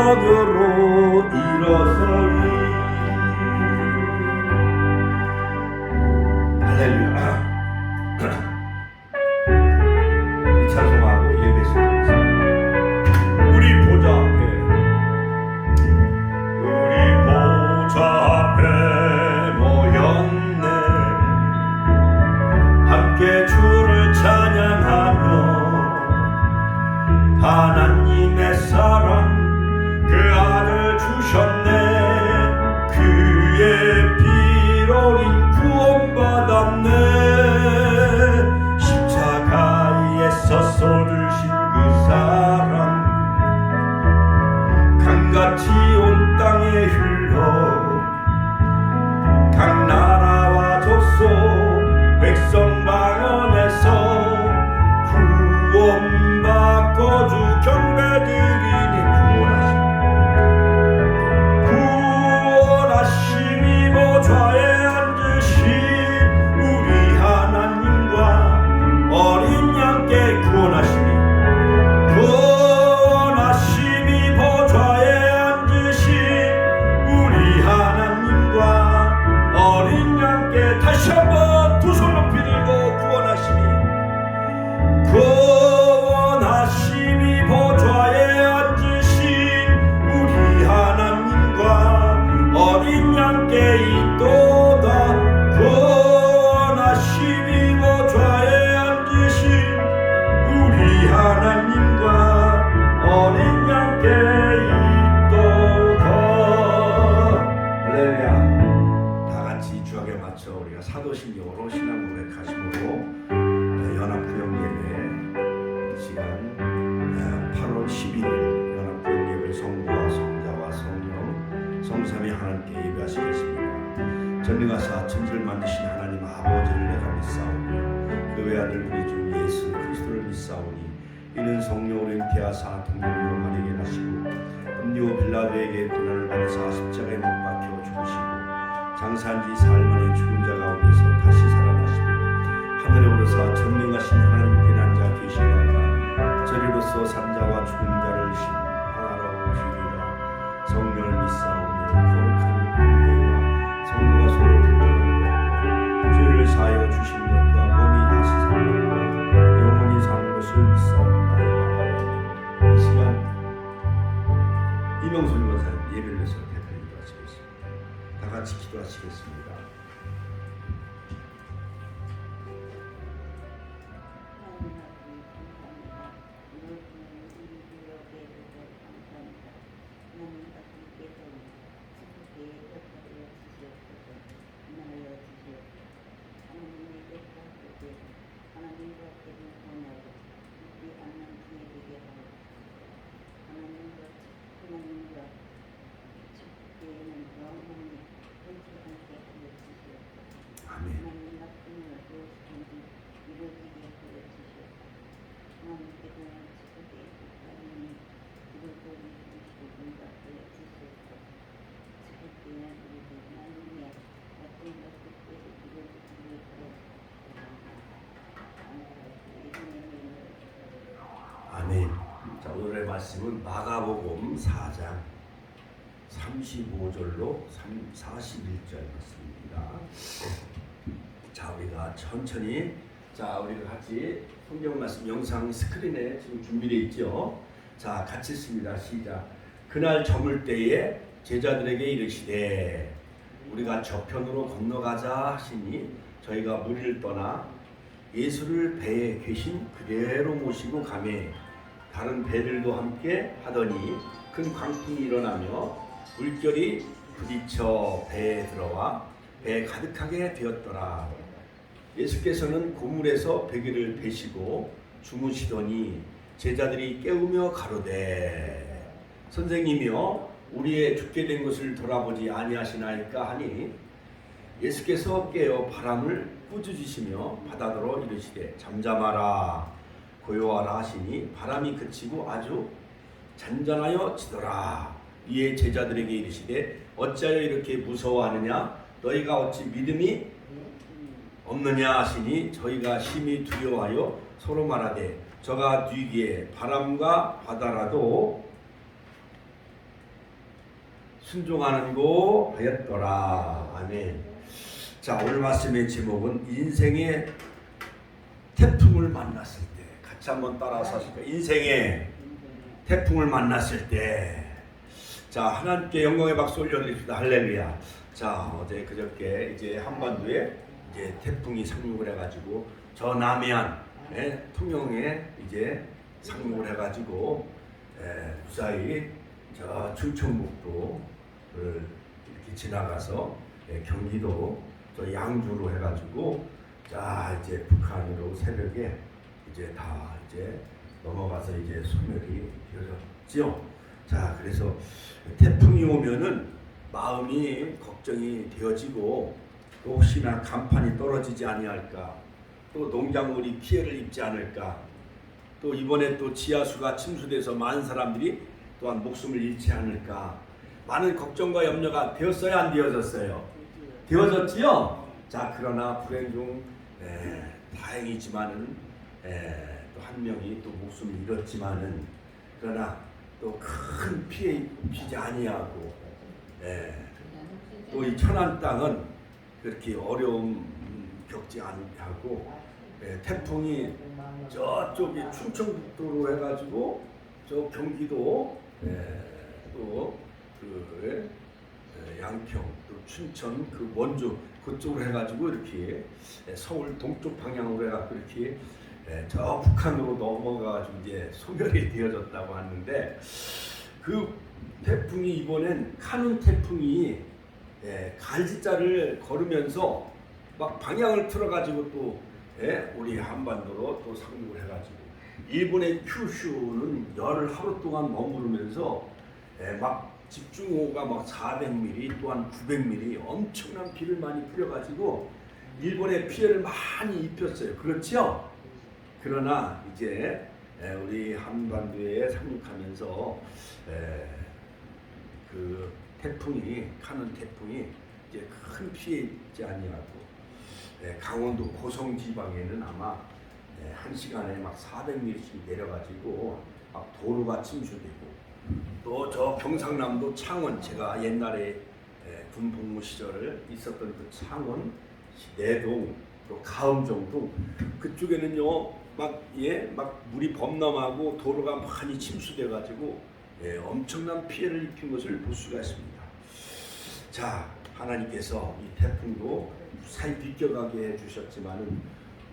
저녁으로 일어서리. 할렐루야. 이 찬송하고 예배 시작하겠습니다. 우리 보좌 앞에 모였네. 함께 주를 찬양하며 하나님의 사랑 그 아들 주셨네. 그의 피로 인 구원받았네. 십자가에서 쏟으신 그 사랑 강같이 온 땅에 흘러 각 나라와 족속 백성 방언에서 구원받고 주 경배드리니 구원하심이 보좌에 앉으신 우리 하나님과 어린 양께 구원하심이 보좌에 앉으신 우리 하나님과 어린 양께 다시 한번 두 손 높이 들고 구원하심이 보좌에 앉으신 우리 하나님과 어린 양께 있도다. 구원하심이 보좌에 앉으신 우리 하나님과 어린 양께 있도다. 할렐루야. 다같이 주악에 맞춰 우리가 사도신경으로 신앙 고백하심으로 연합구역 예배 시간 8월 11일 연합구역 예배 성부와 성자와 성령 성삼위 하나님께 예배하시겠습니다. 전능하사 천지를 만드신 하나님 아버지를 내가 믿사오니 그 외아들 우리 주 예수 그리스도를 믿사오니 이는 성령으로 잉태하사 동정녀 마리아에게 나시고 본디오 빌라도에게 고난을 받으사 십자가에 못 박혀 죽으시고 장사한 지 사흘 만에 죽은 자 가운데서 다시 살아나시고 하늘에 오르사 전능하신 하나님께 난 자 계시다가 저리로서 산자와 죽은 자를 심판하러 오시리라. 성령을 믿사오니 거룩한 은혜와 성도가 서로 불편한 것 죄를 사하여 주신 것과 몸이 다시 사는 것과 영원히 사는 것을 믿사옵나이다. 이 시간 이명순 권사님 예배를 위해서 대표 기도하시겠습니다. 다 같이 기도하시겠습니다. 아멘. 자, 오늘의 말씀은 마가복음 4장 35절로 41절 말씀입니다. 자, 우리가 천천히 우리가 같이 성경 말씀 영상 스크린에 지금 준비되어 있죠. 자, 같이 읽습니다. 시작. 그날 저물 때에 제자들에게 이르시되 우리가 저편으로 건너가자 하시니 저희가 무리를 떠나 예수를 배에 계신 그대로 모시고 가매 다른 배들도 함께 하더니 큰 광풍이 일어나며 물결이 부딪혀 배에 들어와 배에 가득하게 되었더라. 예수께서는 고물에서 베개를 베시고 주무시더니 제자들이 깨우며 가로되 선생님이여 우리의 죽게 된 것을 돌아보지 아니하시나이까 하니 예수께서 깨어 바람을 꾸짖으시며 바다더러 이르시되 잠잠하라 고요하라 하시니 바람이 그치고 아주 잔잔하여 지더라. 이에 제자들에게 이르시되 어찌하여 이렇게 무서워하느냐 너희가 어찌 믿음이 없느냐 하시니 저희가 심히 두려워하여 서로 말하되 저가 뒤기에 바람과 바다라도 순종하는 거 하였더라. 아멘. 자, 오늘 말씀의 제목은 인생의 태풍을 만났을 때. 같이 한번 따라서 하실까요? 인생의 태풍을 만났을 때. 자, 하나님께 영광의 박수 올려드립시다. 할렐루야. 자, 어제 그저께 이제 한반도에 이제 태풍이 상륙을 해가지고 저 남해안 통영에 이제 상륙을 해가지고 무사히 저 충청북도를 이렇게 지나가서 경기도 저 양주로 해가지고 자 이제 북한으로 새벽에 이제 다 이제 넘어가서 이제 소멸이 되어졌지요. 자, 그래서 태풍이 오면은 마음이 걱정이 되어지고 또 혹시나 간판이 떨어지지 아니할까, 또 농작물이 피해를 입지 않을까, 또 이번에 또 지하수가 침수돼서 많은 사람들이 또한 목숨을 잃지 않을까, 많은 걱정과 염려가 되었어요, 안 되어졌어요? 되어졌지요? 자, 그러나 불행 중 다행이지만은 또 한 명이 또 목숨을 잃었지만은 그러나 또 큰 피해 입히지 아니하고 또 이 천안 땅은 그렇게 어려움 겪지 아니하고 태풍이 저쪽에 충청북도로 해가지고 저 경기도 또 그 양평 또 춘천 그 원주 그쪽으로 해가지고 이렇게 서울 동쪽 방향으로 해가지고 이렇게 저 북한으로 넘어가가지고 이제 소멸이 되어졌다고 하는데, 그 태풍이 이번엔 카눈 태풍이 갈지자를 걸으면서 막 방향을 틀어가지고 또 우리 한반도로 또 상륙을 해가지고 일본의 큐슈는 열흘 하루 동안 머무르면서 막 집중호우가 막 400mm 또한 900mm 엄청난 비를 많이 뿌려가지고 일본에 피해를 많이 입혔어요. 그렇죠? 그러나 이제 우리 한반도에 상륙하면서 그 태풍이 카눈 태풍이 이제 큰 피해 입지 아니하고 강원도 고성 지방에는 아마 1시간에 막 400mm씩 내려가지고 막 도로가 침수되고, 또 저 경상남도 창원, 제가 옛날에 군 복무 시절 있었던 그 창원, 내동, 또 가음정동 그쪽에는요 막 물이 범람하고 도로가 많이 침수돼가지고 엄청난 피해를 입힌 것을 볼 수가 있습니다. 자, 하나님께서 이 태풍도 무사히 비껴가게 해주셨지만은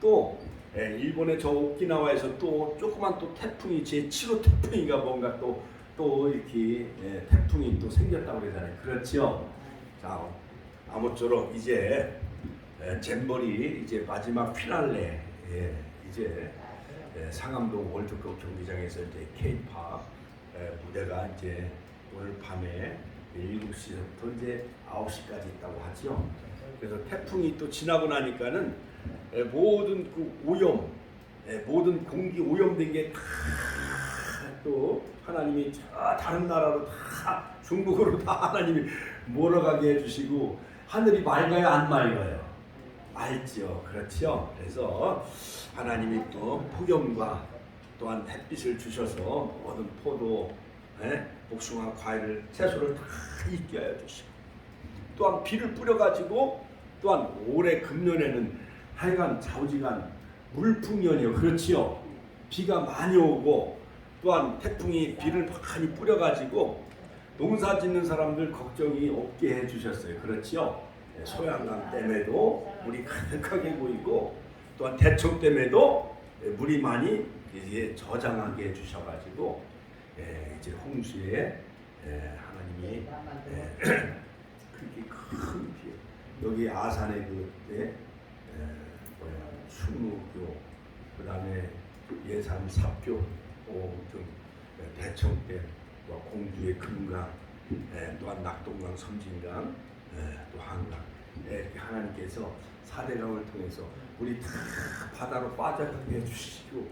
또 일본의 저 오키나와에서 또 조그만 또 태풍이 제7호 태풍인가 뭔가 또 이렇게 태풍이 또 생겼다고 그러잖아요. 그렇죠? 자, 아무쪼록 이제 잼버리 이제 마지막 피날레 이제 상암동 월드컵 경기장에서 이제 K-팝 무대가 이제 오늘 밤에 7시부터 이제 9시까지 있다고 하죠. 그래서 태풍이 또 지나고 나니까는 모든 그 오염, 모든 공기 오염된 게 다 또 하나님이 다른 나라로 다 중국으로 다 하나님이 몰아가게 해주시고, 하늘이 맑아요, 안 맑아요? 맑죠. 그렇죠. 그래서 하나님이 또 폭염과 또한 햇빛을 주셔서 모든 포도, 복숭아, 과일을, 채소를 다 있게 하여 주시고, 또한 비를 뿌려가지고 또한 올해 금년에는 하여간 좌우지간 물풍년이요. 그렇지요. 비가 많이 오고 또한 태풍이 비를 많이 뿌려가지고 농사 짓는 사람들 걱정이 없게 해주셨어요. 그렇지요. 소양강 댐에도 물이 가득하게 보이고 또한 대청댐에도 물이 많이 이제 저장하게 해주셔가지고 이제 홍수에 하나님이 그렇게 큰 피해, 여기 아산의 그때 충무교, 그 다음에 예산 삽교 등 대청댐, 공주의 금강, 또한 낙동강, 섬진강, 또 한강, 이렇게 하나님께서 4대강을 통해서 우리 다 바다로 빠져가게 해주시고,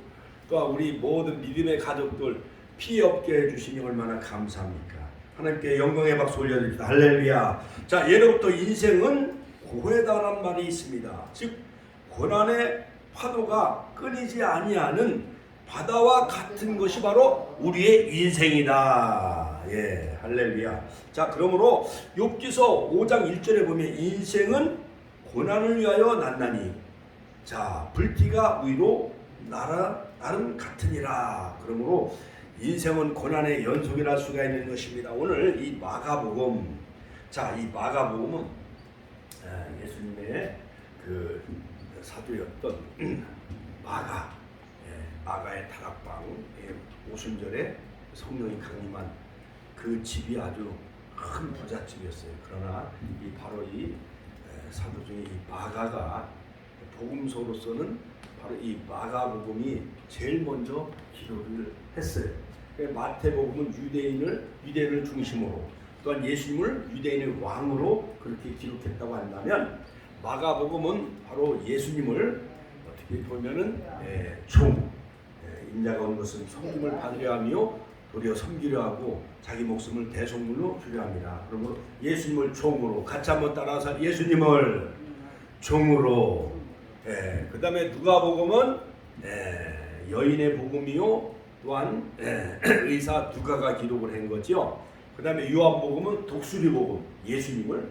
또 우리 모든 믿음의 가족들 피해 없게 해주시니 얼마나 감사합니까? 하나님께 영광의 박수 올려드립니다. 할렐루야. 자, 예로부터 인생은 고해다란 말이 있습니다. 즉 고난의 파도가 끊이지 아니하는 바다와 같은 것이 바로 우리의 인생이다. 예, 할렐루야. 자, 그러므로 욥기서 5장 1절에 보면 인생은 고난을 위하여 났나니 자, 불티가 위로 나름 같으니라. 그러므로 인생은 고난의 연속이랄 수가 있는 것입니다. 오늘 이 마가복음, 자, 이 마가복음은 예수님의 그 사도였던 마가의 다락방, 오순절에 성령이 강림한 그 집이 아주 큰 부잣집이었어요. 그러나 바로 이 사도 중에 이 마가가 복음서로서는 바로 이 마가복음이 제일 먼저 기록을 했어요. 마태복음은 유대인을 중심으로, 또한 예수님을 유대인의 왕으로 그렇게 기록했다고 한다면, 마가복음은 바로 예수님을 어떻게 보면은 인자가 온 것은 섬김을 받으려 하며 도리어 섬기려 하고 자기 목숨을 대속물로 주려 합니다. 그러므로 예수님을 종으로, 같이 한번 따라서 예수님을 종으로. 그 다음에 누가복음은 여인의 복음이요, 또한 의사 누가가 기록을 한 거죠. 그 다음에 요한복음은 독수리 복음, 예수님을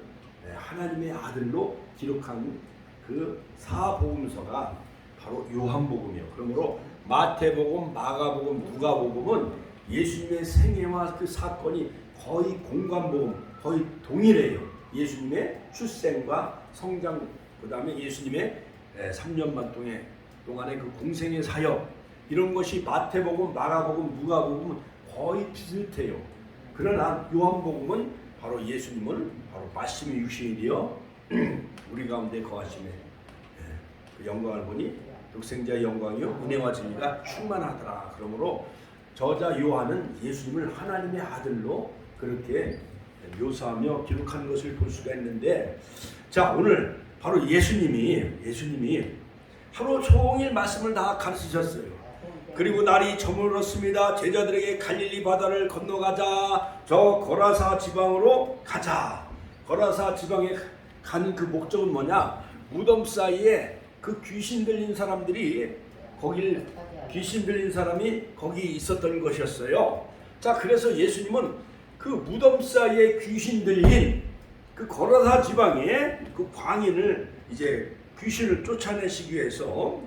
하나님의 아들로 기록한 그 사복음서가 바로 요한복음이에요. 그러므로 마태복음, 마가복음, 누가복음은 예수님의 생애와 그 사건이 거의 공관복음, 거의 동일해요. 예수님의 출생과 성장, 그 다음에 예수님의 3년 반 동안의 그 공생의 사역, 이런 것이 마태복음, 마가복음, 누가복음은 거의 비슷해요. 그러나 요한복음은 바로 예수님을 바로 말씀이 육신이 되어 우리 가운데 거하심에 그 영광을 보니 독생자의 영광이요 은혜와 진리가 충만하더라. 그러므로 저자 요한은 예수님을 하나님의 아들로 그렇게 묘사하며 기록한 것을 볼 수가 있는데, 자, 오늘 바로 예수님이 하루 종일 말씀을 다 가르치셨어요. 그리고 날이 저물었습니다. 제자들에게 갈릴리 바다를 건너가자. 저 거라사 지방으로 가자. 거라사 지방에 간 그 목적은 뭐냐? 무덤 사이에 그 귀신 들린 사람이 거기 있었던 것이었어요. 자, 그래서 예수님은 그 무덤 사이에 귀신 들린 그 거라사 지방에 그 광인을 이제 귀신을 쫓아내시기 위해서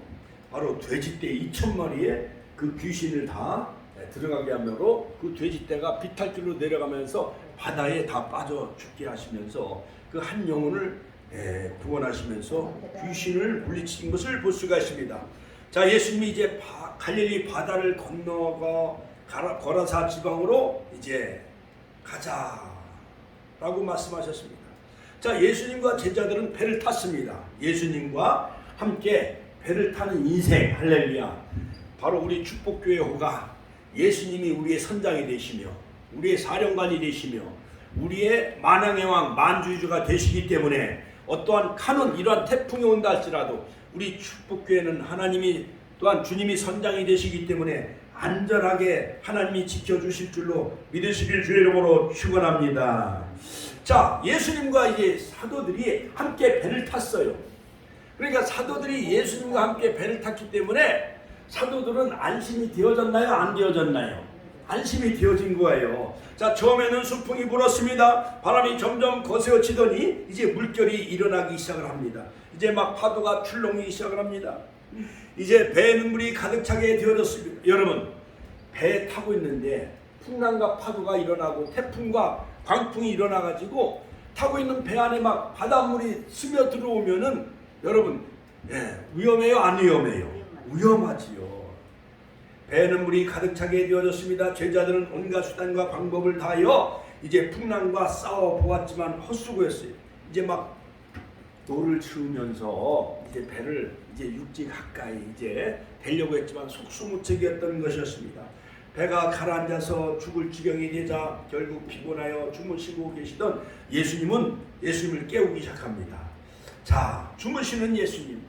바로 돼지떼 2,000마리의 그 귀신을 다 들어가게 하므로 그 돼지떼가 비탈길로 내려가면서 바다에 다 빠져 죽게 하시면서 그 한 영혼을 구원하시면서 귀신을 물리친 것을 볼 수가 있습니다. 자, 예수님이 이제 갈릴리 바다를 건너가 거라사 지방으로 이제 가자라고 말씀하셨습니다. 자, 예수님과 제자들은 배를 탔습니다. 예수님과 함께 배를 타는 인생, 할렐루야. 바로 우리 축복교회 호가 예수님이 우리의 선장이 되시며 우리의 사령관이 되시며 우리의 만왕의 왕 만주주가 되시기 때문에 어떠한 카논 이러한 태풍이 온다 할지라도 우리 축복교회는 하나님이 또한 주님이 선장이 되시기 때문에 안전하게 하나님이 지켜주실 줄로 믿으시길 주의 이름으로 축원합니다. 자, 예수님과 이제 사도들이 함께 배를 탔어요. 그러니까 사도들이 예수님과 함께 배를 탔기 때문에 사도들은 안심이 되어졌나요? 안 되어졌나요? 안심이 되어진 거예요. 자, 처음에는 수풍이 불었습니다. 바람이 점점 거세어지더니 이제 물결이 일어나기 시작을 합니다. 이제 막 파도가 출렁이기 시작을 합니다. 이제 배에는 물이 가득 차게 되어졌습니다. 여러분, 배 타고 있는데 풍랑과 파도가 일어나고 태풍과 광풍이 일어나가지고 타고 있는 배 안에 막 바닷물이 스며 들어오면은 여러분, 위험해요? 안 위험해요? 위험하지요. 배에는 물이 가득 차게 되어졌습니다. 제자들은 온갖 수단과 방법을 다하여 이제 풍랑과 싸워 보았지만 헛수고였어요. 이제 막 노를 치우면서 이제 배를 이제 육지 가까이 이제 대려고 했지만 속수무책이었던 것이었습니다. 배가 가라앉아서 죽을 지경이 되자 결국 피곤하여 주무시고 계시던 예수님을 깨우기 시작합니다. 자, 주무시는 예수님,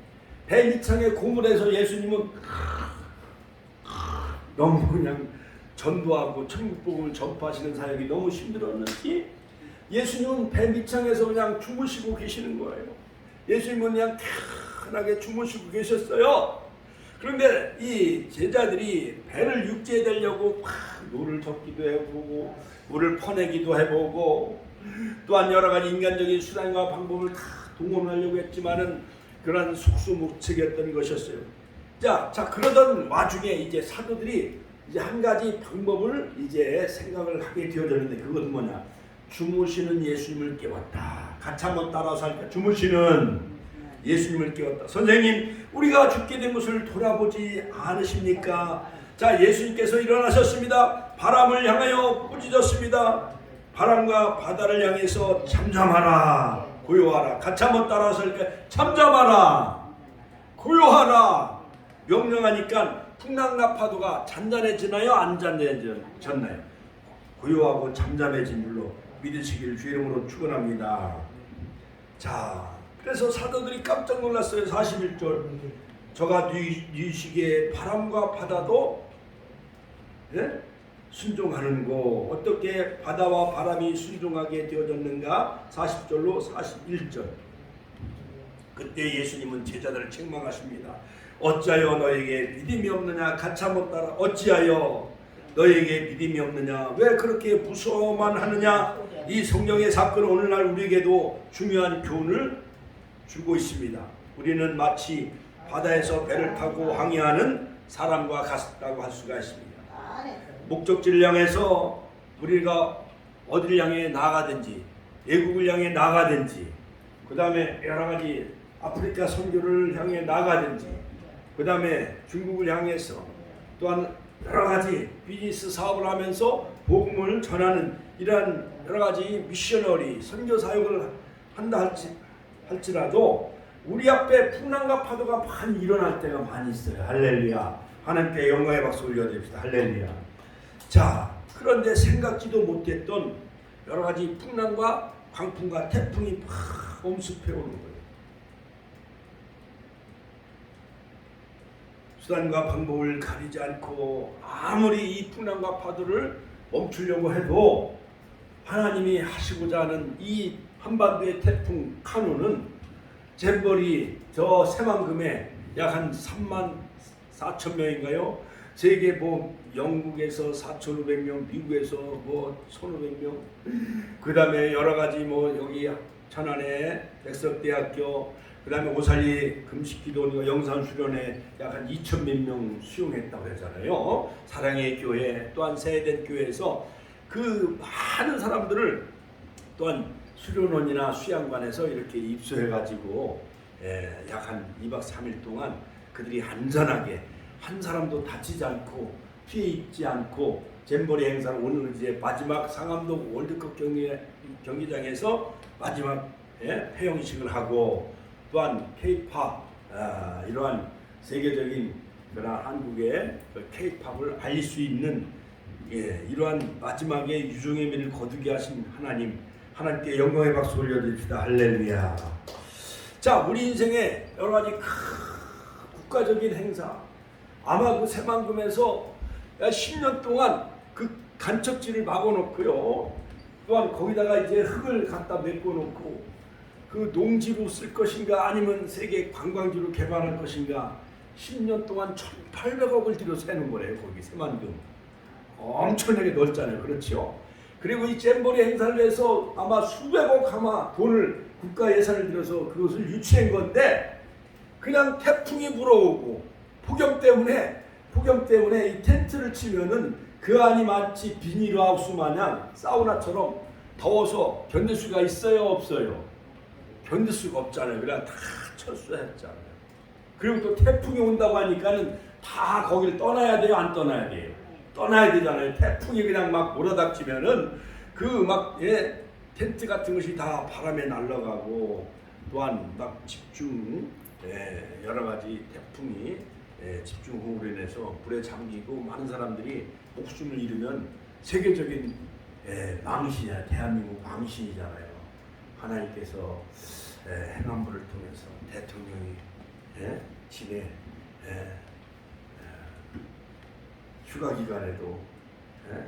배 밑창에 고물에서 예수님은 너무 그냥 전도하고 천국복음을 전파하시는 사역이 너무 힘들었는지 예수님은 배 밑창에서 그냥 주무시고 계시는 거예요. 예수님은 그냥 편하게 주무시고 계셨어요. 그런데 이 제자들이 배를 육지에 대려고 막 노를 젓기도 해보고 물을 퍼내기도 해보고 또한 여러 가지 인간적인 수단과 방법을 다 동원하려고 했지만은 그런 속수무책이었던 것이었어요. 자 그러던 와중에 이제 사도들이 이제 한 가지 방법을 이제 생각을 하게 되어졌는데 그것은 뭐냐? 주무시는 예수님을 깨웠다. 같이 한번 따라서 할까? 주무시는 예수님을 깨웠다. 선생님, 우리가 죽게 된 것을 돌아보지 않으십니까? 자, 예수님께서 일어나셨습니다. 바람을 향하여 부짖었습니다. 바람과 바다를 향해서 잠잠하라, 고요하라. 같이 한번 따라서 할까? 잠잠하라, 고요하라. 명령하니까 풍랑과 파도가 잔잔해지나요? 안 잔잔해졌나요? 고요하고 잠잠해진 줄로 믿으시길 주 이름으로 축원합니다. 자, 그래서 사도들이 깜짝 놀랐어요. 41절. 저가 뉘시기에 바람과 바다도 순종하는 거. 어떻게 바다와 바람이 순종하게 되어졌는가? 40절로 41절. 그때 예수님은 제자들을 책망하십니다. 어찌하여 너에게 믿음이 없느냐? 같이 한번 따라. 어찌하여 너에게 믿음이 없느냐? 왜 그렇게 무서워만 하느냐? 이 성경의 사건은 오늘날 우리에게도 중요한 교훈을 주고 있습니다. 우리는 마치 바다에서 배를 타고 항해하는 사람과 같다고 할 수가 있습니다. 목적지를 향해서 우리가 어디를 향해 나가든지 외국을 향해 나가든지 그 다음에 여러 가지 아프리카 선교를 향해 나가든지 그 다음에 중국을 향해서 또한 여러 가지 비즈니스 사업을 하면서 복음을 전하는 이러한 여러 가지 미셔너리 선교 사역을 한다 할지라도 우리 앞에 풍랑과 파도가 많이 일어날 때가 많이 있어요. 할렐루야. 하나님께 영광의 박수 올려드립시다. 할렐루야. 자, 그런데 생각지도 못했던 여러 가지 풍랑과 광풍과 태풍이 막 엄습해 오는 거예요. 수단과 방법을 가리지 않고 아무리 이 풍랑과 파도를 멈추려고 해도 하나님이 하시고자 하는 이 한반도의 태풍 카누는 잼버리 저 새만금에 약 한 3만 4천 명인가요? 세계 뭐 영국에서 4,500명, 미국에서 뭐 1,500명, 그 다음에 여러 가지 뭐 여기 천안에 백석대학교, 그 다음에 오살리 금식기도 영산수련회 약 한 2천 몇 명 수용했다고 하잖아요. 사랑의 교회 또한 세된 교회에서 그 많은 사람들을 또한 수련원이나 수양관에서 이렇게 입소해가지고 약 한 2박 3일 동안 그들이 안전하게 한 사람도 다치지 않고 피해 입지 않고 잼버리 행사를 오늘 이제 마지막 상암동 월드컵 경기장에서 마지막 폐영식을 하고 또한 K-팝 이러한 세계적인 그런 한국의 K-팝을 알릴 수 있는 이러한 마지막에 유종의 미를 거두게 하신 하나님께 영광의 박수 올려드립시다. 할렐루야. 자, 우리 인생에 여러 가지 국가적인 행사, 아마 그 새만금에서 10년 동안 그 간척지를 막아놓고요. 또한 거기다가 이제 흙을 갖다 메꿔놓고 그 농지로 쓸 것인가 아니면 세계 관광지로 개발할 것인가 10년 동안 1,800억을 들여서 해놓은 거래요. 거기 새만금. 엄청나게 넓잖아요. 그렇죠? 그리고 이 잼버리 행사를 해서 아마 수백억 아마 돈을 국가 예산을 들여서 그것을 유치한 건데 그냥 태풍이 불어오고 폭염 때문에 이 텐트를 치면은 그 안이 마치 비닐하우스 마냥 사우나처럼 더워서 견딜 수가 있어요, 없어요? 견딜 수가 없잖아요. 그냥 다 철수했잖아요. 그리고 또 태풍이 온다고 하니까는 다 거기를 떠나야 돼요, 안 떠나야 돼요? 떠나야 되잖아요. 태풍이 그냥 막 몰아닥치면은 그 막 텐트 같은 것이 다 바람에 날아가고 또한 막 집중 여러 가지 태풍이 집중호우로 인해서 불에 잠기고 많은 사람들이 목숨을 잃으면 세계적인 망신이야. 대한민국 망신이잖아요. 하나님께서 행안부를 통해서 대통령이 진해 휴가 기간에도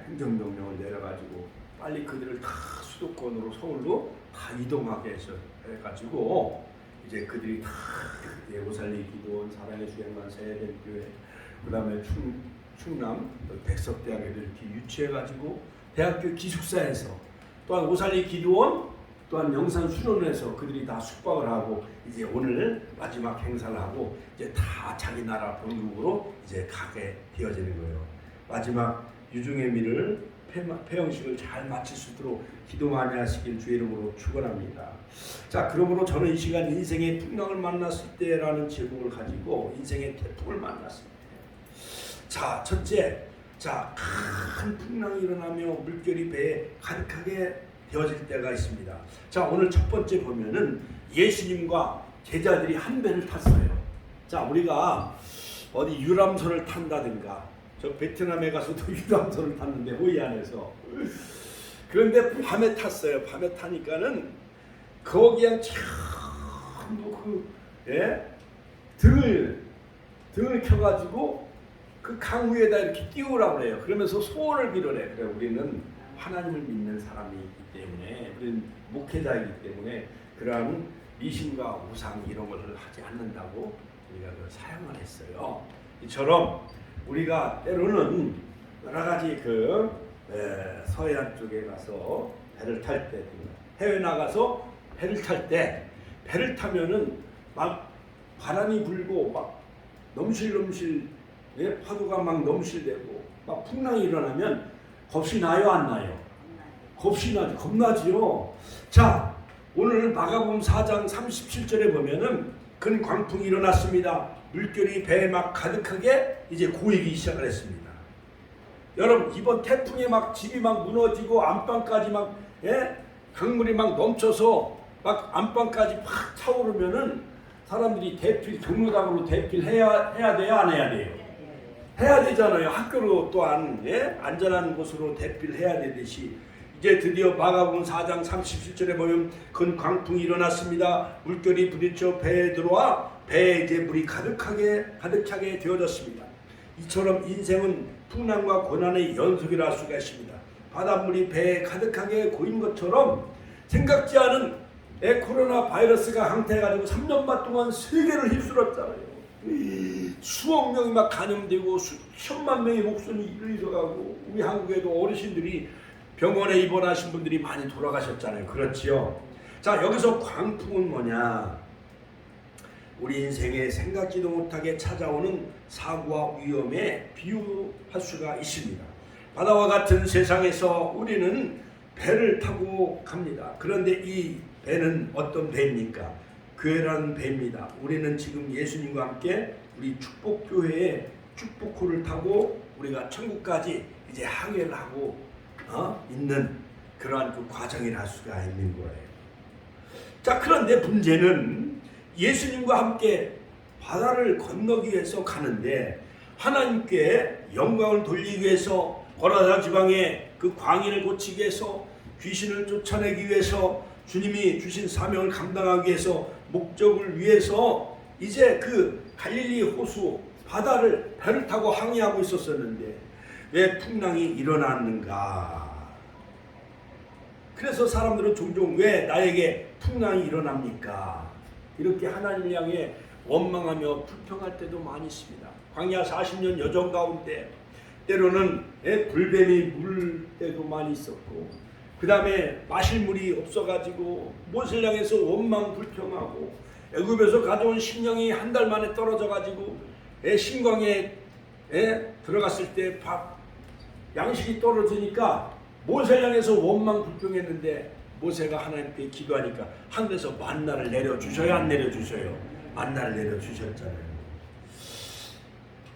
행정명령을 내려가지고 빨리 그들을 다 수도권으로 서울로 다 이동하게 해가지고 이제 그들이 다 오살리 기도원, 사랑의 수양관, 세대교회, 그다음에 충남 백석대학에도 이렇게 유치해가지고 대학교 기숙사에서 또한 오살리 기도원, 또한 영산 수련회에서 그들이 다 숙박을 하고 이제 오늘 마지막 행사를 하고 이제 다 자기 나라 본국으로 이제 가게 되어지는 거예요. 마지막 유종의 미를 폐영식을 잘 마칠 수 있도록 기도 많이 하시길 주의 이름으로 축원합니다. 자, 그러므로 저는 이 시간 인생의 풍랑을 만났을 때라는 제목을 가지고 인생의 태풍을 만났습니다. 자, 첫째, 자, 큰 풍랑이 일어나며 물결이 배에 가득하게 되어질 때가 있습니다. 자, 오늘 첫 번째 보면은 예수님과 제자들이 한 배를 탔어요. 자, 우리가 어디 유람선을 탄다든가, 저 베트남에 가서도 유람선을 탔는데 호이안에서. 그런데 밤에 탔어요. 밤에 타니까는 거기에 전부 등을 켜가지고 그 강 위에다 이렇게 띄우라고 그래요. 그러면서 소원을 빌어래. 그래, 우리는 하나님을 믿는 사람이기 때문에, 우리는 목회자이기 때문에 그러한 미신과 우상 이런 것을 하지 않는다고 우리가 그 사용을 했어요. 이처럼 우리가 때로는 여러 가지 서해안 쪽에 가서 배를 탈 때, 해외 나가서 배를 탈 때, 배를 타면은 막 바람이 불고 막 넘실넘실, 파도가 막 넘실대고 막 풍랑이 일어나면 겁이 나요, 안 나요? 겁이 나죠. 겁나지요. 자, 오늘 마가복음 4장 37절에 보면은 큰 광풍이 일어났습니다. 물결이 배에 막 가득하게 이제 고이기 시작을 했습니다. 여러분, 이번 태풍에 막 집이 막 무너지고 안방까지 막 강물이 막 넘쳐서 막 안방까지 팍 차오르면은 사람들이 대필, 경로당으로 대필해야 돼요, 안 해야 돼요? 해야 되잖아요. 학교로 또한 안전한 곳으로 대필해야 되듯이 이제 드디어 마가복음 4장 37절에 보면 큰 광풍이 일어났습니다. 물결이 부딪혀 배에 들어와 배에 이제 물이 가득 차게 되어졌습니다. 이처럼 인생은 풍랑과 고난의 연속이라 할 수가 있습니다. 바닷물이 배에 가득하게 고인 것처럼 생각지 않은 코로나 바이러스가 항태해가지고 3년 반 동안 세계를 휩쓸었잖아요. 수억 명이 막 감염되고 수천만 명의 목숨이 잃어가고 우리 한국에도 어르신들이 병원에 입원하신 분들이 많이 돌아가셨잖아요. 그렇지요. 자, 여기서 광풍은 뭐냐? 우리 인생에 생각지도 못하게 찾아오는 사고와 위험에 비유할 수가 있습니다. 바다와 같은 세상에서 우리는 배를 타고 갑니다. 그런데 이 배는 어떤 배입니까? 교회라는 배입니다. 우리는 지금 예수님과 함께 우리 축복교회의 축복호를 타고 우리가 천국까지 이제 항해를 하고 있는 그러한 그 과정이라 할 수가 있는 거예요. 자, 그런데 문제는 예수님과 함께 바다를 건너기 위해서 가는데 하나님께 영광을 돌리기 위해서 고라다 지방의 그 광인을 고치기 위해서 귀신을 쫓아내기 위해서 주님이 주신 사명을 감당하기 위해서 목적을 위해서 이제 그 갈릴리 호수 바다를 배를 타고 항해하고 있었었는데 왜 풍랑이 일어났는가? 그래서 사람들은 종종 왜 나에게 풍랑이 일어납니까? 이렇게 하나님을 향해 원망하며 불평할 때도 많이 있습니다. 광야 40년 여정 가운데 때로는 불뱀이 물 때도 많이 있었고 그 다음에 마실 물이 없어가지고 모세를 향해서 원망 불평하고 애굽에서 가져온 식량이 한 달 만에 떨어져가지고 신광에 들어갔을 때 양식이 떨어지니까 모세를 향해서 원망 불평했는데 모세가 하나님께 기도하니까 하늘에서 만나를 내려주셔요, 안 내려주셔요? 만나를 내려주셨잖아요.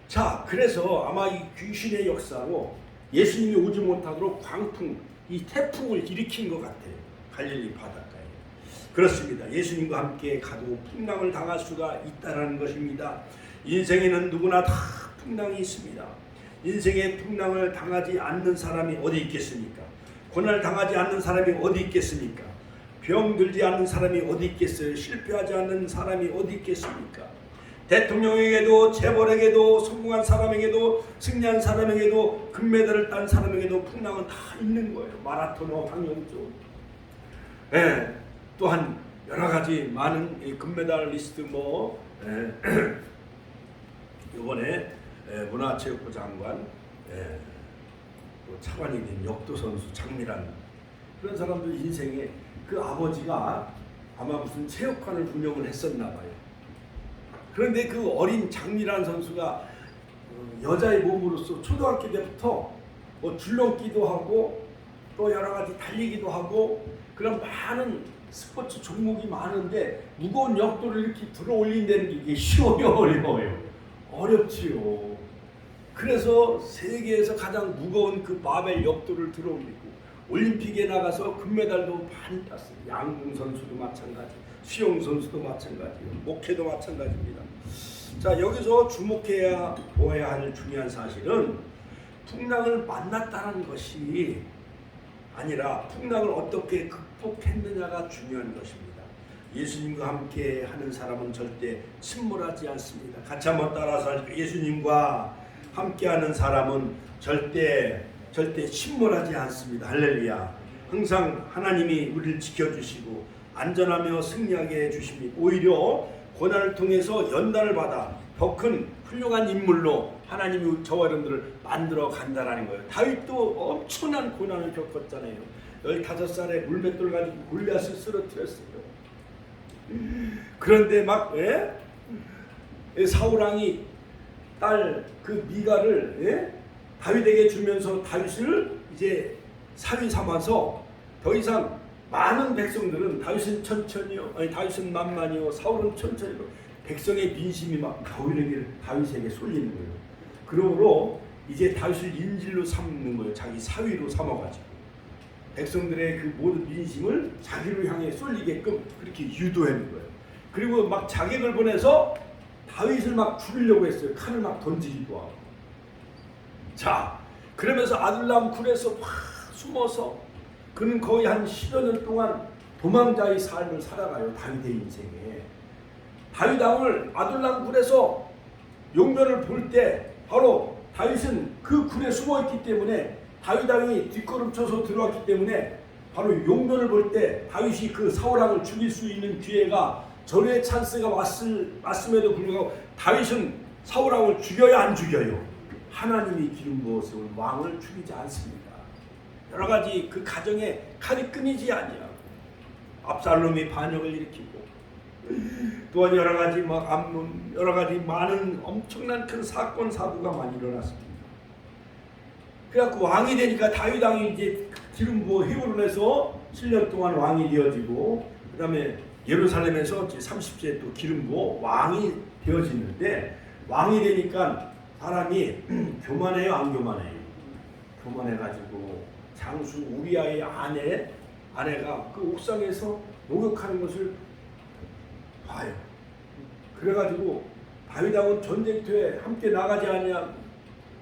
자, 그래서 아마 이 귀신의 역사로 예수님이 오지 못하도록 광풍, 이 태풍을 일으킨 것 같아요. 갈릴리 바닷가에. 그렇습니다. 예수님과 함께 가도 풍랑을 당할 수가 있다는 것입니다. 인생에는 누구나 다 풍랑이 있습니다. 인생의 풍랑을 당하지 않는 사람이 어디 있겠습니까? 고난을 당하지 않는 사람이 어디 있겠습니까? 병들지 않는 사람이 어디 있겠어요? 실패하지 않는 사람이 어디 있겠습니까? 대통령에게도 재벌에게도 성공한 사람에게도 승리한 사람에게도 금메달을 딴 사람에게도 풍랑은 다 있는 거예요. 마라토너 황영조. 또한 여러 가지 많은 이 금메달리스트 뭐 이번에 문화체육부 장관 또 차관이 된 역도 선수 장미란 그런 사람들 인생에 그 아버지가 아마 무슨 체육관을 운영을 했었나 봐요. 그런데 그 어린 장미란 선수가 여자의 몸으로서 초등학교 때부터 뭐 줄넘기도 하고 또 여러 가지 달리기도 하고 그런 많은 스포츠 종목이 많은데 무거운 역도를 이렇게 들어 올린다는 게 이게 쉬워요, 어려워요? 어렵지요. 그래서 세계에서 가장 무거운 그 바벨 역도를 들어 올리고 올림픽에 나가서 금메달도 많이 땄어요. 양궁 선수도 마찬가지, 수영 선수도 마찬가지요, 목회도 마찬가지입니다. 자, 여기서 주목해야 보아야 할 중요한 사실은 풍랑을 만났다는 것이 아니라 풍랑을 어떻게 극복했느냐가 중요한 것입니다. 예수님과 함께 하는 사람은 절대 침몰하지 않습니다. 같이 한번 따라서 하시죠. 예수님과 함께하는 사람은 절대 침몰하지 않습니다. 할렐루야. 항상 하나님이 우리를 지켜주시고 안전하며 승리하게 해주십니다. 오히려 고난을 통해서 연단을 받아 더 큰 훌륭한 인물로 하나님이 저와 여러분들을 만들어 간다는 거예요. 다윗도 엄청난 고난을 겪었잖아요. 15살에 물맷돌 가지고 골리앗을 쓰러뜨렸어요. 그런데 막 사울왕이 딸 그 미가를 다윗에게 주면서 다윗을 이제 사위 삼아서 더 이상 많은 백성들은 다윗은 천천히요, 아니 다윗은 만만히요, 사울은 천천히요. 백성의 민심이 막 다윗에게 쏠리는 거예요. 그러므로 이제 다윗을 인질로 삼는 거예요. 자기 사위로 삼아가지고 백성들의 그 모든 민심을 자기로 향해 쏠리게끔 그렇게 유도하는 거예요. 그리고 막 자객을 보내서 다윗을 막 죽이려고 했어요. 칼을 막 던지기도 하고. 자, 그러면서 아둘람 굴에서 막 숨어서 그는 거의 한 10여 년 동안 도망자의 삶을 살아가요. 다윗의 인생에. 다윗 왕을 아둘람 굴에서 용변을 볼 때 바로 다윗은 그 굴에 숨어있기 때문에 다윗 왕이 뒷걸음쳐서 들어왔기 때문에 바로 용변을 볼 때 다윗이 그 사울 왕을 죽일 수 있는 기회가 전후의 찬스가 왔음에도 불구하고 다윗은 사울 왕을 죽여야 안 죽여요? 하나님이 기름 부어서 왕을 죽이지 않습니다. 여러 가지 그 가정에 칼이 끊이지 아니하고 압살롬이 반역을 일으키고 또한 여러 가지 막 암론 여러 가지 많은 엄청난 큰 사건 사고가 많이 일어났습니다. 그래갖고 왕이 되니까 다윗 왕이 이제 기름 부어 헤브론에서 7년 동안 왕이 되어지고 그다음에 예루살렘에서 이제 30세에 또 기름 부어 왕이 되어지는데 왕이 되니까 사람이 교만해요, 안 교만해요? 교만해가지고 장수 우리아의 아내가 그 옥상에서 목욕하는 것을 봐요. 그래가지고 다윗 왕은 전쟁터에 함께 나가지 아니하고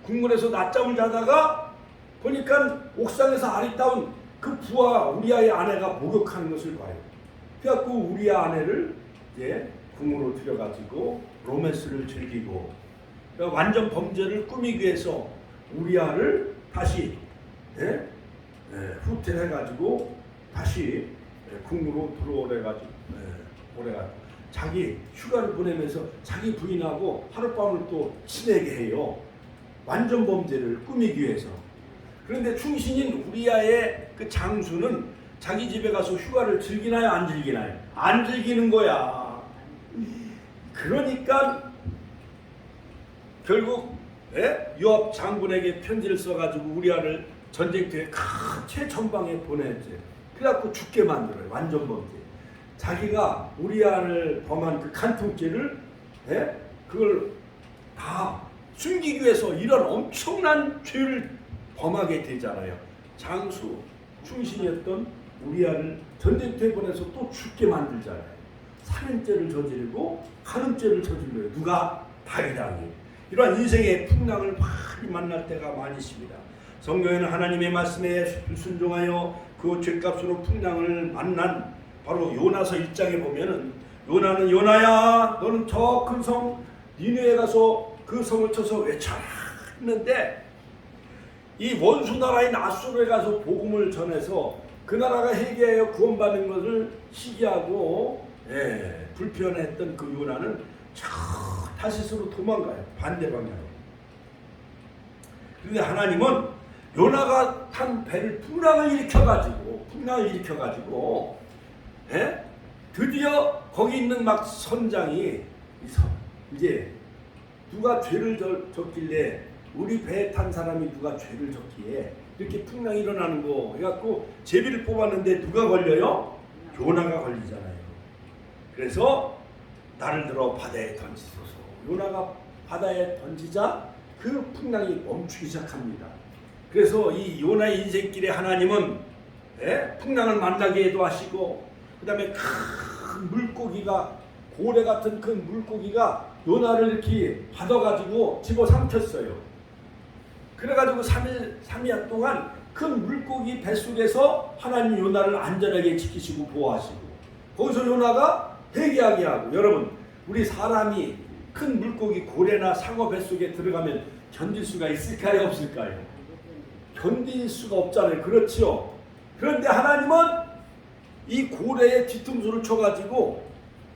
궁궐에서 낮잠을 자다가 보니까 옥상에서 아리따운 그 부하 우리아의 아내가 목욕하는 것을 봐요. 그래갖고 우리아 아내를 이제 궁으로 들여가지고 로맨스를 즐기고 완전 범죄를 꾸미기 위해서 우리아를 다시 후퇴해가지고 다시 궁으로 들어오래가지고 자기 휴가를 보내면서 자기 부인하고 하룻밤을 또 지내게 해요. 완전 범죄를 꾸미기 위해서. 그런데 충신인 우리아의 그 장수는 자기 집에 가서 휴가를 즐기나요, 안 즐기나요? 안 즐기는 거야. 그러니까 결국 요압 장군에게 편지를 써가지고 우리아를 전쟁터에 큰 최전방에 보내지. 그래갖고 죽게 만들어요. 완전 범죄. 자기가 우리아를 범한 그 간통죄를 그걸 다 숨기기 위해서 이런 엄청난 죄를 범하게 되잖아요. 장수 충신이었던 우리아를 전쟁터에 보내서 또 죽게 만들잖아요. 살인죄를 저지르고 간음죄를 저질러요. 누가? 다윗 왕이. 이러한 인생의 풍랑을 많이 만날 때가 많이 있습니다. 성경에는 하나님의 말씀에 순종하여 그 죄값으로 풍랑을 만난 바로 요나서 1장에 보면은 요나는 요나야 너는 저 큰 성 니느웨에 가서 그 성을 쳐서 외쳐라 했는데 이 원수 나라인 아수르에 가서 복음을 전해서 그 나라가 회개하여 구원받는 것을 시기하고 불편했던 그 요나는 저 타시스로 도망가요. 반대 방향으로. 그런데 하나님은 요나가 탄 배를 풍랑을 일으켜가지고 드디어 거기 있는 막 선장이 이제 누가 죄를 졌길래 우리 배에 탄 사람이 누가 죄를 졌기에 이렇게 풍랑이 일어나는 거 해갖고 제비를 뽑았는데 누가 걸려요? 요나가 걸리잖아요. 그래서 나를 들어 바다에 던지소서. 요나가 바다에 던지자 그 풍랑이 멈추기 시작합니다. 그래서 이 요나의 인생길에 하나님은 풍랑을 만나게 하시고 그 다음에 큰 물고기가 고래 같은 큰 물고기가 요나를 이렇게 받아가지고 집어삼켰어요. 그래가지고 3일 동안 큰 물고기 뱃속에서 하나님 요나를 안전하게 지키시고 보호하시고 거기서 요나가 회개하게 하고 여러분 우리 사람이 큰 물고기 고래나 상어 뱃속에 들어가면 견딜 수가 있을까요? 없을까요? 견딜 수가 없잖아요. 그렇지요? 그런데 하나님은 이 고래의 뒤통수를 쳐가지고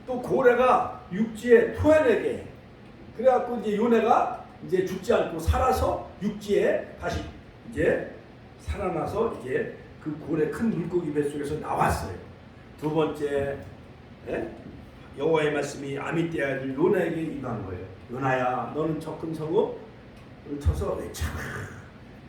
또 고래가 육지에 토해내게 그래갖고 이제 요나가 이제 죽지 않고 살아서 육지에 다시 이제 살아나서 이제 그 고래 큰 물고기 뱃속에서 나왔어요. 두 번째 여호와의 말씀이 아미떼 아들 요나에게 임한 거예요. 요나야 너는 저 큰 성읍을 쳐서 외쳐라.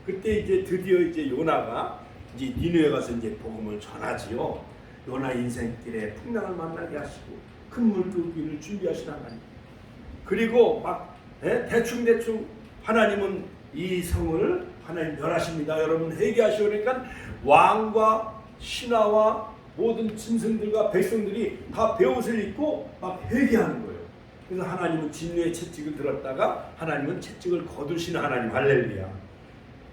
그때 이제 드디어 이제 요나가 이제 니느웨 가서 이제 복음을 전하지요. 요나 인생길에 풍랑을 만나게 하시고 큰 물고기를 준비하신 하나님. 그리고 막 대충 하나님은 이 성을 하나님 멸하십니다. 여러분 회개하시오니까 왕과 신하와 모든 짐승들과 백성들이 다 베옷을 입고 막 회개하는 거예요. 그래서 하나님은 진노의 채찍을 들었다가 하나님은 채찍을 거두시는 하나님. 할렐루야.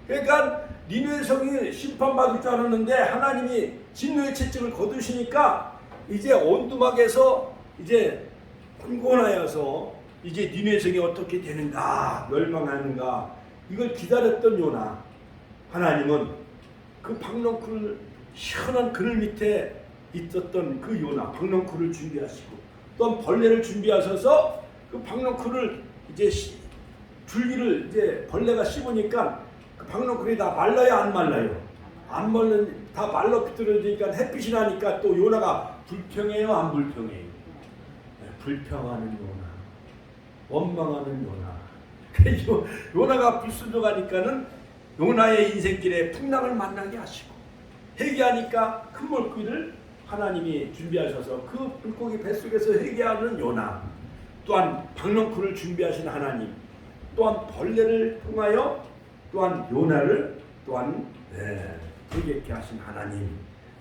그러니까 니느웨 성이 심판받을 줄 알았는데 하나님이 진노의 채찍을 거두시니까 이제 온두막에서 이제 혼곤하여서 이제 니느웨 성이 어떻게 되는가 멸망하는가 이걸 기다렸던 요나. 하나님은 그 박넝쿨 시원한 그늘 밑에 있었던 그 요나 박넝쿨을 준비하시고 또한 벌레를 준비하셔서 그 박넝쿨을 이제 줄기를 이제 벌레가 씹으니까 그 박넝쿨이 다 말라요 안 말라요? 안 말른 다 말라 비틀어지니까 햇빛이 나니까 또 요나가 불평해요 안 불평해요? 불평하는 요나, 원망하는 요나. 요나가 불순종하니까는 요나의 인생길에 풍랑을 만나게 하시고 회개하니까 큰 물고기를 하나님이 준비하셔서 그 물고기 뱃속에서 회개하는 요나, 또한 박넝쿨을 준비하신 하나님, 또한 벌레를 통하여 또한 요나를 또한 회개케 하신 하나님.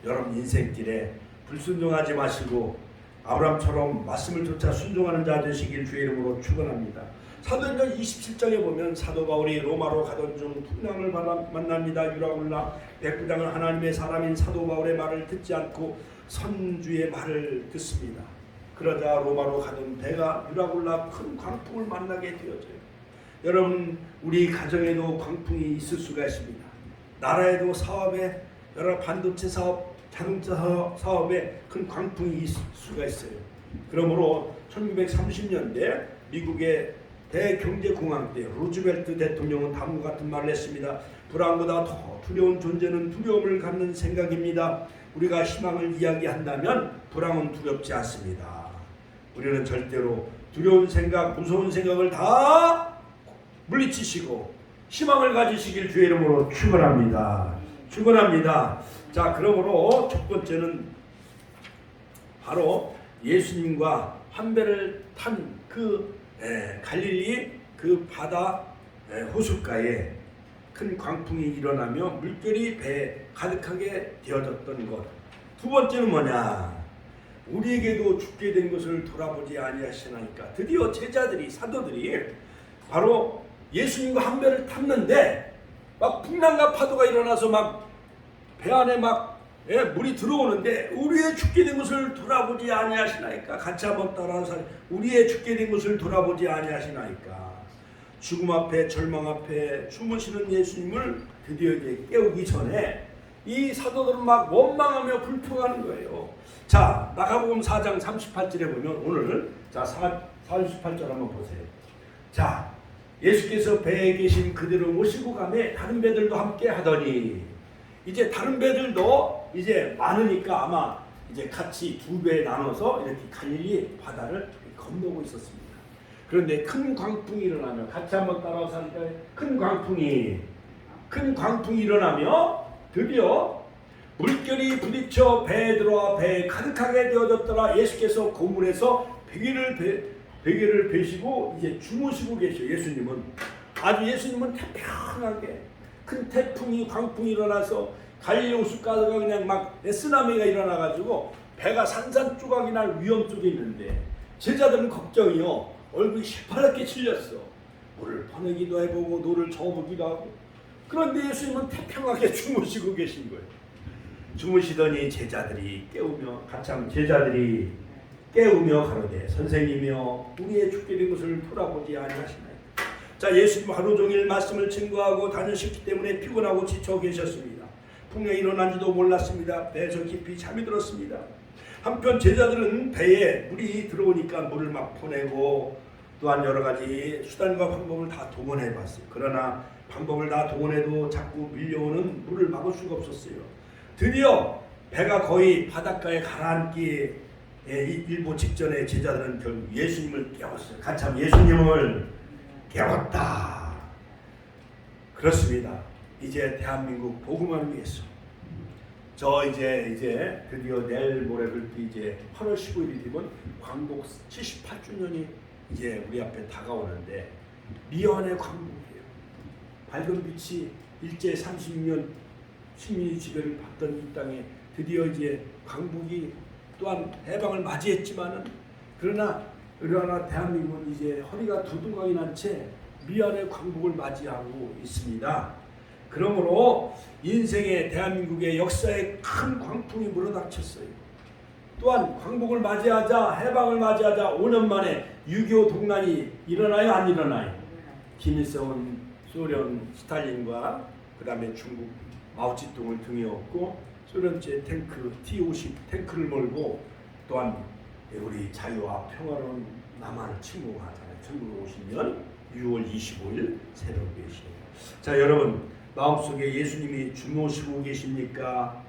여러분 인생길에 불순종하지 마시고 아브라함처럼 말씀을 쫓아 순종하는 자 되시길 주의 이름으로 축원합니다. 사도행전 27장에 보면 사도 바울이 로마로 가던 중 풍랑을 만납니다. 유라굴라 백부장은 하나님의 사람인 사도 바울의 말을 듣지 않고 선주의 말을 듣습니다. 그러자 로마로 가던 배가 유라굴라 큰 광풍을 만나게 되어져요. 여러분 우리 가정에도 광풍이 있을 수가 있습니다. 나라에도 사업에 여러 반도체 사업, 자동차 사업에 큰 광풍이 있을 수가 있어요. 그러므로 1930년대 미국의 대경제공황 때 루즈벨트 대통령은 다음과 같은 말을 했습니다. 불안보다 더 두려운 존재는 두려움을 갖는 생각입니다. 우리가 희망을 이야기한다면 불안은 두렵지 않습니다. 우리는 절대로 두려운 생각, 무서운 생각을 다 물리치시고 희망을 가지시길 주의 이름으로 축원합니다. 축원합니다. 자, 그러므로 첫 번째는 바로 예수님과 한 배를 탄 그 갈릴리 그 바다 호숫가에 큰 광풍이 일어나며 물결이 배에 가득하게 되어졌던 것. 두 번째는 뭐냐? 우리에게도 죽게 된 것을 돌아보지 아니하시나이까. 드디어 제자들이 사도들이 바로 예수님과 한 배를 탔는데 막 풍랑과 파도가 일어나서 막 배 안에 막 물이 들어오는데 우리의 죽게 된 것을 돌아보지 아니하시나이까. 같이 한번 따라서 우리의 죽게 된 것을 돌아보지 아니하시나이까. 죽음 앞에 절망 앞에 숨으시는 예수님을 드디어 이제 깨우기 전에 이 사도들은 막 원망하며 불평하는 거예요. 자, 마가복음 4장 38절에 보면 오늘 자 48절 한번 보세요. 자, 예수께서 배에 계신 그대로 모시고 가매 다른 배들도 함께 하더니, 이제 다른 배들도 이제 많으니까 아마 이제 같이 두 배 나눠서 이렇게 갈릴리 바다를 건너고 있었습니다. 그런데 큰 광풍이 일어나며, 같이 한번 따라서 하니까 큰 광풍이 일어나며 드디어 물결이 부딪혀 배에 들어와 배에 가득하게 되어졌더라. 예수께서 고물에서 베개를 베시고 이제 주무시고 계셔. 예수님은 예수님은 태평하게, 큰 태풍이 광풍이 일어나서 갈릴리 호숫가가 그냥 막 쓰나미가 일어나가지고 배가 산산조각이 날 위험 속에 있는데 제자들은 걱정이요. 얼굴이 시퍼렇게 질렸어. 물을 퍼내기도 해보고 노를 저어보기도 하고. 그런데 예수님은 태평하게 주무시고 계신 거예요. 주무시더니 제자들이 깨우며, 같이 하면 제자들이 깨우며 가로되 선생님이여 우리의 죽게 된 것을 돌아보지 아니하시나요? 자, 예수님 하루 종일 말씀을 증거하고 다니셨기 때문에 피곤하고 지쳐 계셨습니다. 풍랑이 일어난지도 몰랐습니다. 배에서 깊이 잠이 들었습니다. 한편 제자들은 배에 물이 들어오니까 물을 막 퍼내고 또한 여러 가지 수단과 방법을 다 동원해 봤어요. 그러나 방법을 다 동원해도 자꾸 밀려오는 물을 막을 수가 없었어요. 드디어 배가 거의 바닷가에 가라앉기 일보 직전에 제자들은 결국 예수님을 깨웠어요. 같이 하면 예수님을 깨웠다. 그렇습니다. 이제 대한민국 복음을 위해서 저 이제 드디어 내일 모레를 이제 8월 15일이 되면 광복 78주년이 이제 우리 앞에 다가오는데, 미연의 광복이에요. 밝은 빛이 일제 36년 식민지 지배를 받던 이 땅에 드디어 이제 광복이 또한 해방을 맞이했지만은, 그러나 대한민국은 이제 허리가 두둥강이 난 채 미연의 광복을 맞이하고 있습니다. 그러므로 인생의 대한민국의 역사에 큰 광풍이 물어닥쳤어요. 또한 광복을 맞이하자, 해방을 맞이하자 5년 만에 6.25 동란이 일어나요, 안 일어나요? 김일성은 소련 스탈린과 그 다음에 중국 마오찌둥을 등에 업고 소련제 탱크 T-50 탱크를 몰고 또한 우리 자유와 평화로운 남한을 침공하잖아요. 1950년 6월 25일 새벽 4시. 자, 여러분 마음속에 예수님이 주무시고 계십니까?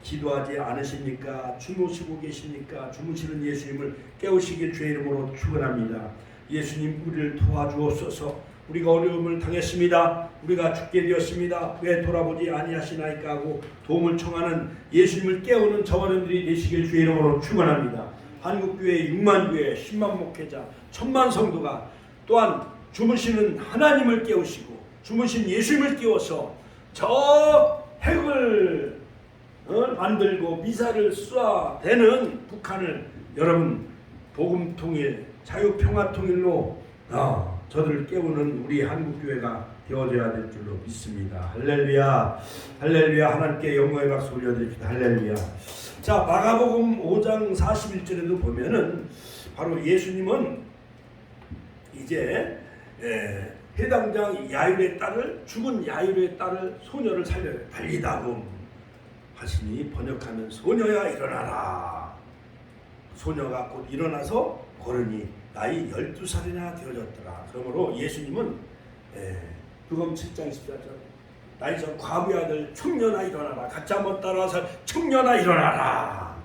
기도하지 않으십니까? 주무시고 계십니까? 주무시는 예수님을 깨우시길 주의 이름으로 축원합니다. 예수님 우리를 도와주옵소서. 우리가 어려움을 당했습니다. 우리가 죽게 되었습니다. 왜 돌아보지 아니하시나이까 하고 도움을 청하는 예수님을 깨우는 저원들이 되시길 주의 이름으로 축원합니다. 한국교회 6만 교회 10만 목회자 1000만 성도가 또한 주무시는 하나님을 깨우시고 주무신 예수님을 깨워서 저 핵을 만들고 미사를 쏴대는 북한을 여러분 복음 통일, 자유 평화 통일로 저들을 깨우는 우리 한국교회가 되어져야 될 줄로 믿습니다. 할렐루야, 할렐루야. 하나님께 영광의 박수 올려드립니다. 할렐루야. 자, 마가복음 5장 41절에도 보면은 바로 예수님은 이제 해당장 야일의 딸을, 죽은 야일의 딸을, 소녀를 살려요. 달리다금 하시니 번역하면 소녀야 일어나라. 소녀가 곧 일어나서 걸으니 나이 12살이나 되어졌더라. 그러므로 예수님은 누가복음 7장 14절 나이 전 과부의 아들 청년아 일어나라. 같이 한번 따라서 청년아 일어나라.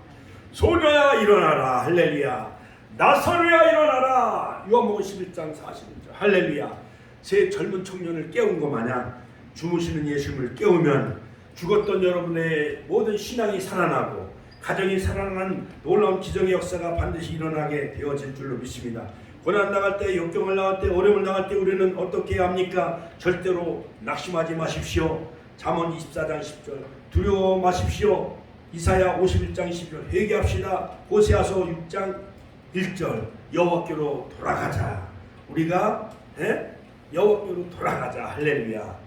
소녀야 일어나라. 할렐루야. 나사로야 일어나라. 요한복음 11장 41절 할렐루야. 새 젊은 청년을 깨운 것 마냥 주무시는 예수님을 깨우면 죽었던 여러분의 모든 신앙이 살아나고 가정이 살아나는 놀라운 기적의 역사가 반드시 일어나게 되어질 줄로 믿습니다. 고난 당할 때, 역경을 당할 때, 어려움을 당할 때 우리는 어떻게 해야 합니까? 절대로 낙심하지 마십시오. 잠언 24장 10절 두려워 마십시오. 이사야 51장 10절 회개합시다. 호세아서 6장 1절 여호와께로 돌아가자. 우리가 여호와께로 돌아가자. 할렐루야.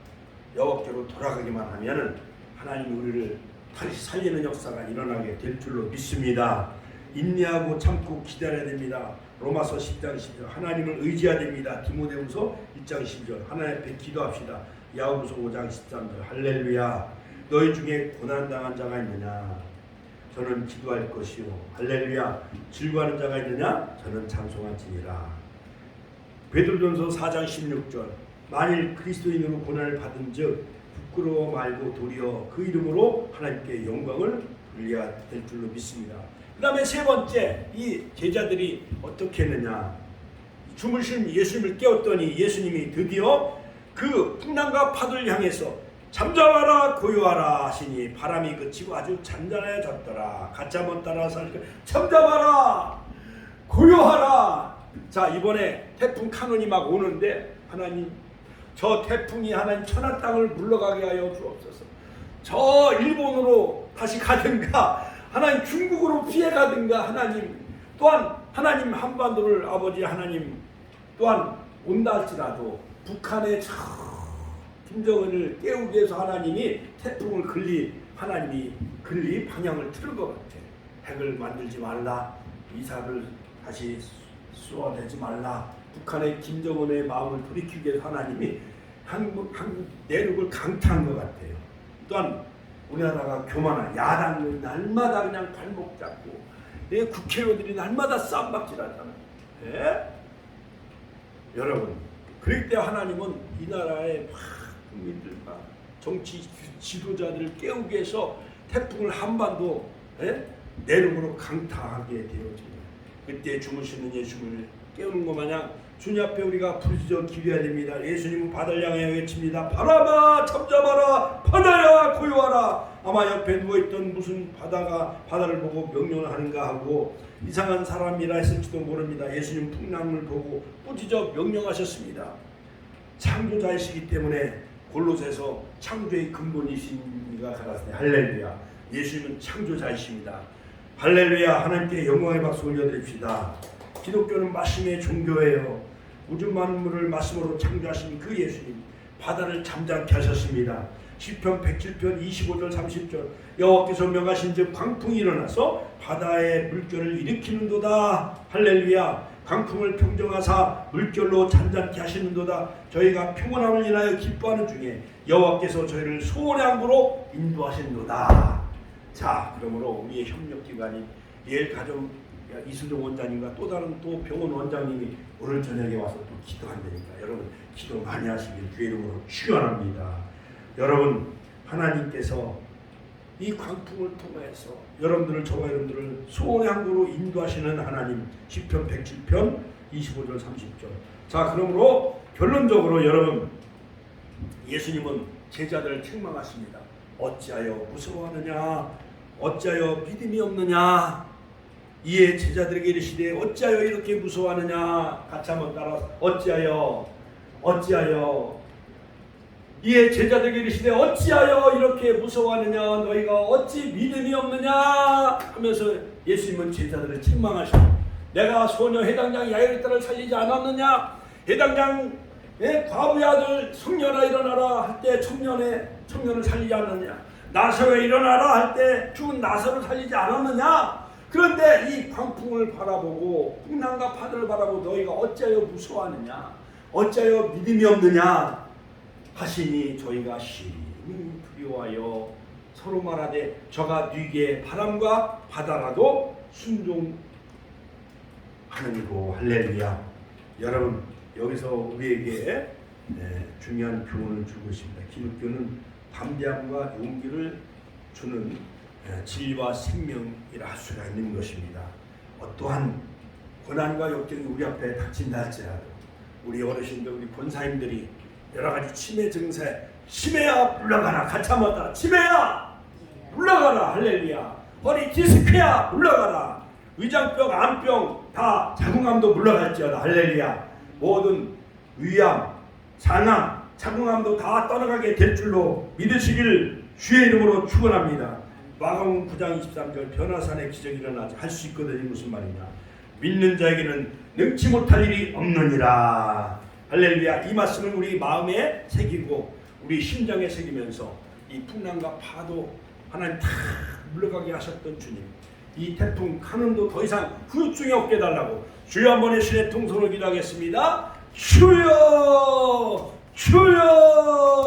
여호와께로 돌아가기만 하면은 하나님이 우리를 다시 살리는 역사가 일어나게 될 줄로 믿습니다. 인내하고 참고 기다려야 됩니다. 로마서 10장 10절 하나님을 의지해야 됩니다. 디모데후서 1장 10절 하나님 앞에 기도합시다. 야고보서 5장 13절 할렐루야. 너희 중에 고난당한 자가 있느냐? 저는 기도할 것이요. 할렐루야. 즐거워하는 자가 있느냐? 저는 찬송할지니라. 베드로전서 4장 16절. 만일 그리스도인으로 고난을 받은즉 부끄러워 말고 도리어 그 이름으로 하나님께 영광을 돌려야 될 줄로 믿습니다. 그 다음에 세 번째, 이 제자들이 어떻게 했느냐? 주무신 예수님을 깨웠더니 예수님이 드디어 그 풍랑과 파도를 향해서 잠잠하라 고요하라 하시니 바람이 그치고 아주 잔잔해졌더라. 가짜 못 따라 살까 잠잠하라 고요하라. 자, 이번에 태풍 카눈이 막 오는데 하나님, 저 태풍이 하나님 천하 땅을 물러가게 하여 주옵소서. 저 일본으로 다시 가든가 하나님 중국으로 피해 가든가 하나님, 또한 하나님 한반도를 아버지 하나님 또한 온다 할지라도 북한의 저 김정은을 깨우기 위해서 하나님이 태풍을 하나님이 방향을 틀은 것 같아. 핵을 만들지 말라, 이삭을 다시 쏘아내지 말라, 북한의 김정은의 마음을 돌이키기 위해서 하나님이 한국 내륙을 강타한 것 같아요. 또한 우리나라가 교만한 야당은 날마다 그냥 발목 잡고 국회의원들이 날마다 쌈박질하잖아요. 예? 여러분, 그럴 때 하나님은 이 나라의 국민들과 정치 지도자들을 깨우기 위해서 태풍을 한반도 내륙으로 강타하게 되어집니다. 그때 주무시는 예수님을 깨우는 것 마냥 주님 앞에 우리가 부르짖어 기도해야 됩니다. 예수님은 바다를 향해 외칩니다. 바람아 잠잠하라, 바다야 고요하라. 아마 옆에 누워있던 무슨 바다를 보고 명령을 하는가 하고 이상한 사람이라 했을지도 모릅니다. 예수님 풍랑을 보고 꾸짖어 명령하셨습니다. 창조자이시기 때문에 골로새서 창조의 근본이신 이가 가라사대. 할렐루야. 예수님은 창조자이십니다. 할렐루야. 하나님께 영광의 박수 올려드립시다. 기독교는 말씀의 종교예요. 우주 만물을 말씀으로 창조하신 그 예수님, 바다를 잠잠케 하셨습니다. 시편 107편 25절 30절. 여호와께서 명하신즉 광풍이 일어나서 바다의 물결을 일으키는도다. 할렐루야. 강풍을 평정하사 물결로 잔잔케 하시는도다. 저희가 평온함을 인하여 기뻐하는 중에 여호와께서 저희를 소원의 항구로 인도하시는도다. 자, 그러므로 우리의 협력기관인 예일가정 이수정 원장님과 또 다른 또 병원 원장님이 오늘 저녁에 와서 또 기도한다니까 여러분 기도 많이 하시길 주의 이름으로 축원합니다. 여러분, 하나님께서 이 광풍을 통해서 저와 여러분들을 소원의 항구로 인도하시는 하나님. 시편 107편 25절 30절. 자, 그러므로 결론적으로 여러분, 예수님은 제자들을 책망하십니다. 어찌하여 무서워하느냐, 어찌하여 믿음이 없느냐. 이에 제자들에게 이르시되 어찌하여 이렇게 무서워하느냐. 같이 한번 따라서 어찌하여 이에 제자들에게 이르시되 어찌하여 이렇게 무서워하느냐, 너희가 어찌 믿음이 없느냐 하면서 예수님은 제자들을 책망하시고, 내가 소녀 해당장 야이로의 딸을 살리지 않았느냐, 해당장 과부의 아들 성년아 일어나라 할 때 청년을 살리지 않았느냐, 나사로야 일어나라 할 때 죽은 나사로를 살리지 않았느냐. 그런데 이 광풍을 바라보고 풍랑과 파도를 바라보고 너희가 어찌하여 무서워하느냐, 어찌하여 믿음이 없느냐 하시니 저희가 심히 두려워하여 서로 말하되 저가 뉘게 바람과 바다라도 순종하느니고. 할렐루야. 여러분, 여기서 우리에게 중요한 교훈을 주고 있습니다. 기독교는 담대함과 용기를 주는 진리와 생명이라 할 수가 있는 것입니다. 어떠한 고난과 역경이 우리 앞에 닥친다 할지라도 우리 어르신들, 우리 권사님들이 여러가지 치매 증세, 치매야 물러가라. 같이 한번 따라. 치매야 물러가라. 할렐루야. 허리 디스크야 물러가라. 위장병, 암병 다 자궁암도 물러갈지어다. 할렐루야. 모든 위암, 장암, 자궁암도 다 떠나가게 될 줄로 믿으시길 주의 이름으로 축원합니다. 마가복음 9장 23절 변화산의 기적이 일어나지 할 수 있거든요. 무슨 말이냐, 믿는 자에게는 능치 못할 일이 없느니라. 할렐루야. 이 말씀을 우리 마음에 새기고 우리 심장에 새기면서 이 풍랑과 파도 하나님 다 물러가게 하셨던 주님, 이 태풍 카눈도 더 이상 후유증이 없게 해달라고 주여 한 번의 신의 통성으로 기도하겠습니다. 주여, 주여.